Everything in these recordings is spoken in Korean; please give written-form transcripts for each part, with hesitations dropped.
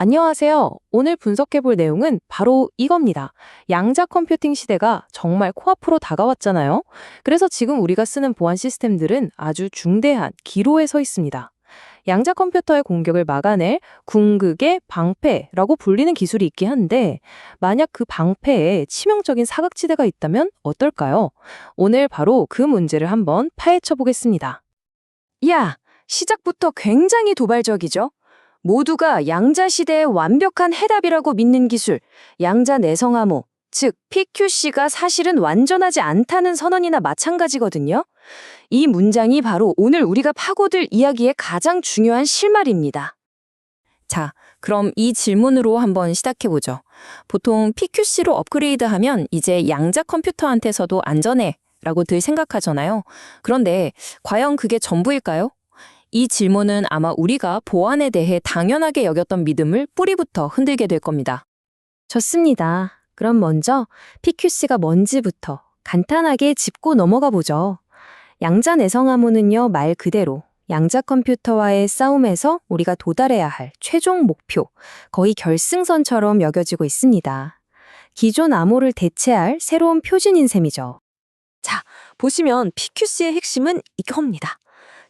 안녕하세요. 오늘 분석해볼 내용은 바로 이겁니다. 양자 컴퓨팅 시대가 정말 코앞으로 다가왔잖아요. 그래서 지금 우리가 쓰는 보안 시스템들은 아주 중대한 기로에 서 있습니다. 양자 컴퓨터의 공격을 막아낼 궁극의 방패라고 불리는 기술이 있긴 한데, 만약 그 방패에 치명적인 사각지대가 있다면 어떨까요? 오늘 바로 그 문제를 한번 파헤쳐 보겠습니다. 야, 시작부터 굉장히 도발적이죠? 모두가 양자 시대의 완벽한 해답이라고 믿는 기술, 양자 내성 암호, 즉 PQC가 사실은 완전하지 않다는 선언이나 마찬가지거든요. 이 문장이 바로 오늘 우리가 파고들 이야기의 가장 중요한 실마리입니다. 자, 그럼 이 질문으로 한번 시작해보죠. 보통 PQC로 업그레이드하면 이제 양자 컴퓨터한테서도 안전해 라고들 생각하잖아요. 그런데 과연 그게 전부일까요? 이 질문은 아마 우리가 보안에 대해 당연하게 여겼던 믿음을 뿌리부터 흔들게 될 겁니다. 좋습니다. 그럼 먼저 PQC가 뭔지부터 간단하게 짚고 넘어가 보죠. 양자 내성 암호는요, 말 그대로 양자 컴퓨터와의 싸움에서 우리가 도달해야 할 최종 목표, 거의 결승선처럼 여겨지고 있습니다. 기존 암호를 대체할 새로운 표준인 셈이죠. 자, 보시면 PQC의 핵심은 이겁니다.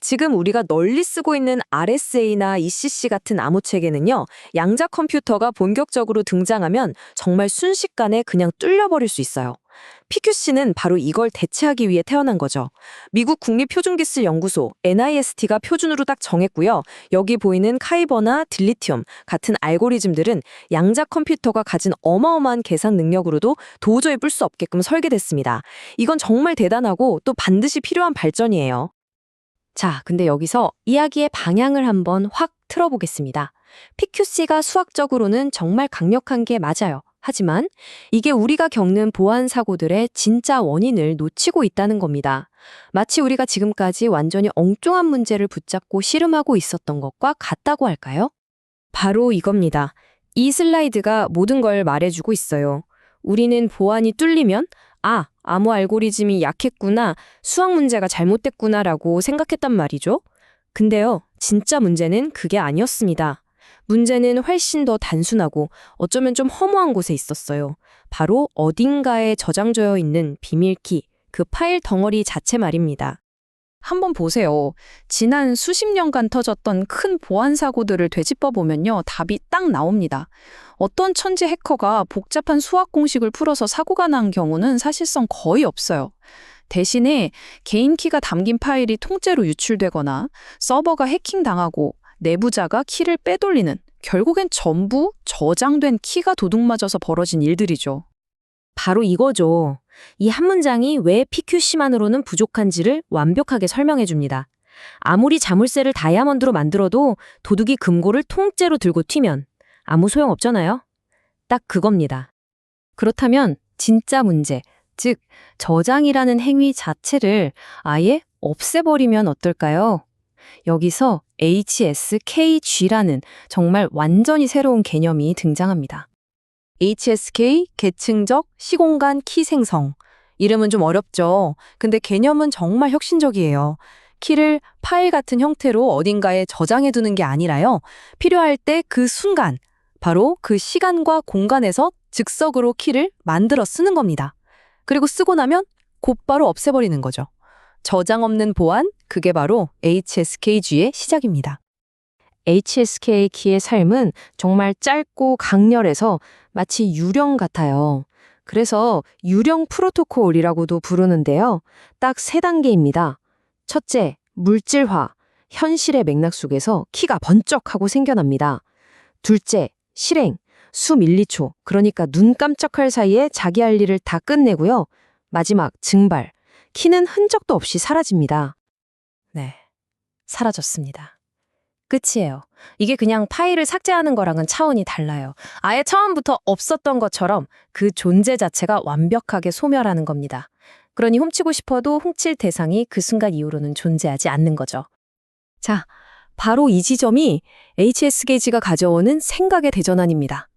지금 우리가 널리 쓰고 있는 RSA나 ECC 같은 암호 체계는요, 양자 컴퓨터가 본격적으로 등장하면 정말 순식간에 그냥 뚫려버릴 수 있어요. PQC는 바로 이걸 대체하기 위해 태어난 거죠. 미국 국립표준기술연구소 NIST가 표준으로 딱 정했고요. 여기 보이는 카이버나 딜리티움 같은 알고리즘들은 양자 컴퓨터가 가진 어마어마한 계산 능력으로도 도저히 뿔 수 없게끔 설계됐습니다. 이건 정말 대단하고 또 반드시 필요한 발전이에요. 자, 근데 여기서 이야기의 방향을 한번 확 틀어보겠습니다. PQC가 수학적으로는 정말 강력한 게 맞아요. 하지만 이게 우리가 겪는 보안 사고들의 진짜 원인을 놓치고 있다는 겁니다. 마치 우리가 지금까지 완전히 엉뚱한 문제를 붙잡고 씨름하고 있었던 것과 같다고 할까요? 바로 이겁니다. 이 슬라이드가 모든 걸 말해주고 있어요. 우리는 보안이 뚫리면 암호 알고리즘이 약했구나, 수학 문제가 잘못됐구나라고 생각했단 말이죠. 근데요, 진짜 문제는 그게 아니었습니다. 문제는 훨씬 더 단순하고 어쩌면 좀 허무한 곳에 있었어요. 바로 어딘가에 저장되어 있는 비밀키, 그 파일 덩어리 자체 말입니다. 한번 보세요. 지난 수십 년간 터졌던 큰 보안 사고들을 되짚어 보면요, 답이 딱 나옵니다. 어떤 천재 해커가 복잡한 수학 공식을 풀어서 사고가 난 경우는 사실상 거의 없어요. 대신에 개인 키가 담긴 파일이 통째로 유출되거나 서버가 해킹당하고 내부자가 키를 빼돌리는, 결국엔 전부 저장된 키가 도둑맞아서 벌어진 일들이죠. 바로 이거죠. 이 한 문장이 왜 PQC만으로는 부족한지를 완벽하게 설명해 줍니다. 아무리 자물쇠를 다이아몬드로 만들어도 도둑이 금고를 통째로 들고 튀면 아무 소용 없잖아요. 딱 그겁니다. 그렇다면 진짜 문제, 즉 저장이라는 행위 자체를 아예 없애버리면 어떨까요? 여기서 HSKG라는 정말 완전히 새로운 개념이 등장합니다. HSK, 계층적 시공간 키 생성. 이름은 좀 어렵죠. 근데 개념은 정말 혁신적이에요. 키를 파일 같은 형태로 어딘가에 저장해두는 게 아니라요. 필요할 때 그 순간, 바로 그 시간과 공간에서 즉석으로 키를 만들어 쓰는 겁니다. 그리고 쓰고 나면 곧바로 없애버리는 거죠. 저장 없는 보안, 그게 바로 HSKG의 시작입니다. HSK 키의 삶은 정말 짧고 강렬해서 마치 유령 같아요. 그래서 유령 프로토콜이라고도 부르는데요. 딱 세 단계입니다. 첫째, 물질화, 현실의 맥락 속에서 키가 번쩍하고 생겨납니다. 둘째, 실행, 수밀리초, 그러니까 눈 깜짝할 사이에 자기 할 일을 다 끝내고요. 마지막, 증발, 키는 흔적도 없이 사라집니다. 네, 사라졌습니다. 끝이에요. 이게 그냥 파일을 삭제하는 거랑은 차원이 달라요. 아예 처음부터 없었던 것처럼 그 존재 자체가 완벽하게 소멸하는 겁니다. 그러니 훔치고 싶어도 훔칠 대상이 그 순간 이후로는 존재하지 않는 거죠. 자, 바로 이 지점이 HSKG가 가져오는 생각의 대전환입니다.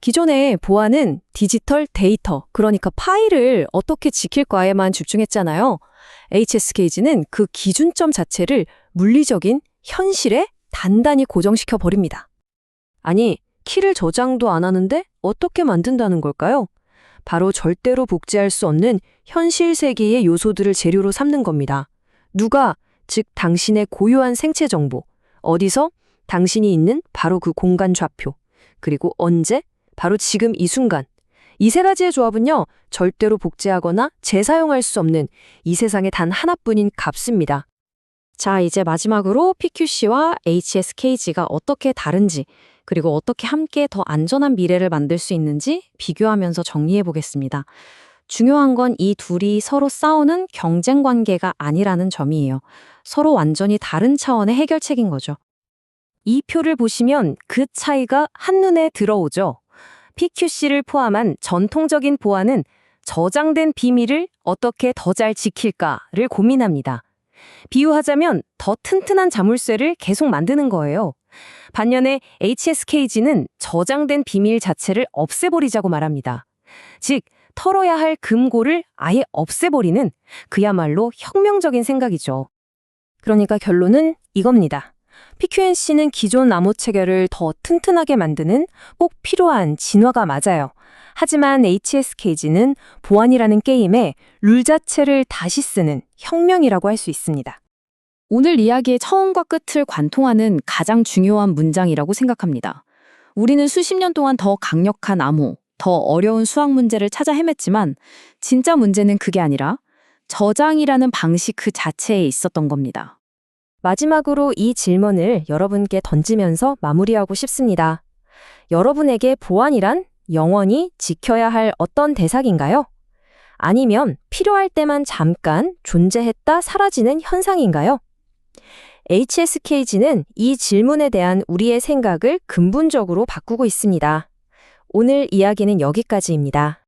기존의 보안은 디지털 데이터, 그러니까 파일을 어떻게 지킬까에만 집중했잖아요. HSKG는 그 기준점 자체를 물리적인 현실에 단단히 고정시켜 버립니다. 아니, 키를 저장도 안 하는데 어떻게 만든다는 걸까요? 바로 절대로 복제할 수 없는 현실 세계의 요소들을 재료로 삼는 겁니다. 누가, 즉 당신의 고유한 생체 정보, 어디서, 당신이 있는 바로 그 공간 좌표, 그리고 언제, 바로 지금 이 순간. 이 세 가지의 조합은요, 절대로 복제하거나 재사용할 수 없는 이 세상에 단 하나뿐인 값입니다. 자, 이제 마지막으로 PQC와 HSKG가 어떻게 다른지, 그리고 어떻게 함께 더 안전한 미래를 만들 수 있는지 비교하면서 정리해 보겠습니다. 중요한 건 이 둘이 서로 싸우는 경쟁 관계가 아니라는 점이에요. 서로 완전히 다른 차원의 해결책인 거죠. 이 표를 보시면 그 차이가 한눈에 들어오죠. PQC를 포함한 전통적인 보안은 저장된 비밀을 어떻게 더 잘 지킬까를 고민합니다. 비유하자면 더 튼튼한 자물쇠를 계속 만드는 거예요. 반면에 HSKG는 저장된 비밀 자체를 없애버리자고 말합니다. 즉, 털어야 할 금고를 아예 없애버리는 그야말로 혁명적인 생각이죠. 그러니까 결론은 이겁니다. PQNC는 기존 암호 체계를 더 튼튼하게 만드는 꼭 필요한 진화가 맞아요. 하지만 HSKG는 보안이라는 게임에 룰 자체를 다시 쓰는 혁명이라고 할 수 있습니다. 오늘 이야기의 처음과 끝을 관통하는 가장 중요한 문장이라고 생각합니다. 우리는 수십 년 동안 더 강력한 암호, 더 어려운 수학 문제를 찾아 헤맸지만 진짜 문제는 그게 아니라 저장이라는 방식 그 자체에 있었던 겁니다. 마지막으로 이 질문을 여러분께 던지면서 마무리하고 싶습니다. 여러분에게 보안이란 영원히 지켜야 할 어떤 대상인가요? 아니면 필요할 때만 잠깐 존재했다 사라지는 현상인가요? HSKG는 이 질문에 대한 우리의 생각을 근본적으로 바꾸고 있습니다. 오늘 이야기는 여기까지입니다.